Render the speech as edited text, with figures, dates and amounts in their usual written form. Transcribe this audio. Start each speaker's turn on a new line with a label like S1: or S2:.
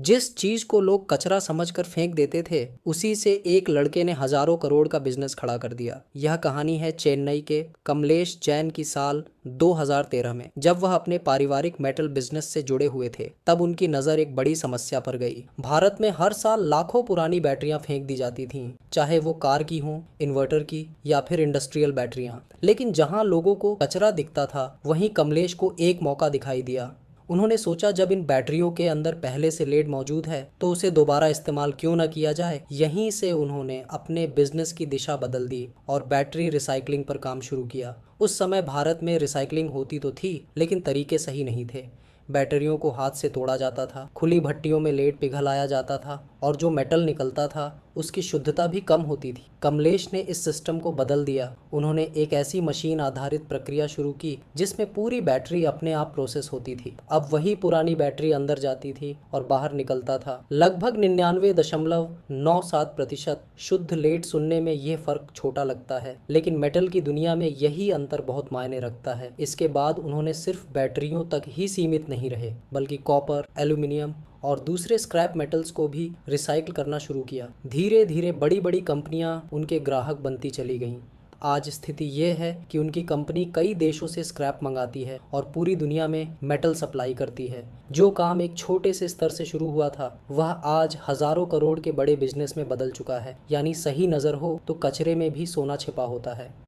S1: जिस चीज को लोग कचरा समझकर फेंक देते थे, उसी से एक लड़के ने हजारों करोड़ का बिजनेस खड़ा कर दिया। यह कहानी है चेन्नई के कमलेश जैन की साल 2013 में। जब वह अपने पारिवारिक मेटल बिजनेस से जुड़े हुए थे, तब उनकी नज़र एक बड़ी समस्या पर गई। भारत में हर साल लाखों पुरानी बैटरियां फेंक दी जाती थीं, चाहे वो कार की हों, इन्वर्टर की या फिर इंडस्ट्रियल बैटरियां। लेकिन जहां लोगों को कचरा दिखता था, वहीं कमलेश को एक मौका दिखाई दिया। उन्होंने सोचा, जब इन बैटरियों के अंदर पहले से लेड मौजूद है, तो उसे दोबारा इस्तेमाल क्यों न किया जाए। यहीं से उन्होंने अपने बिजनेस की दिशा बदल दी और बैटरी रिसाइकलिंग पर काम शुरू किया। उस समय भारत में रिसाइकलिंग होती तो थी, लेकिन तरीके सही नहीं थे। बैटरियों को हाथ से तोड़ा जाता था, खुली भट्टियों में लेड पिघलाया जाता था, और जो मेटल निकलता था उसकी शुद्धता भी कम होती थी। कमलेश ने इस सिस्टम को बदल दिया। उन्होंने एक ऐसी मशीन आधारित प्रक्रिया शुरू की जिसमें पूरी बैटरी अपने आप प्रोसेस होती थी। अब वही पुरानी बैटरी अंदर जाती थी और बाहर निकलता था। लगभग 99.97% शुद्ध लेड। सुनने में यह फर्क छोटा लगता है, लेकिन मेटल की दुनिया में यही अंतर बहुत मायने रखता है। इसके बाद उन्होंने सिर्फ बैटरियों तक ही सीमित नहीं रहे, बल्कि कॉपर, एल्यूमिनियम और दूसरे स्क्रैप मेटल्स को भी रिसाइकिल करना शुरू किया। धीरे धीरे बड़ी बड़ी कंपनियां उनके ग्राहक बनती चली गईं। आज स्थिति ये है कि उनकी कंपनी कई देशों से स्क्रैप मंगाती है और पूरी दुनिया में मेटल सप्लाई करती है। जो काम एक छोटे से स्तर से शुरू हुआ था, वह आज हजारों करोड़ के बड़े बिजनेस में बदल चुका है। यानी सही नज़र हो तो कचरे में भी सोना छिपा होता है।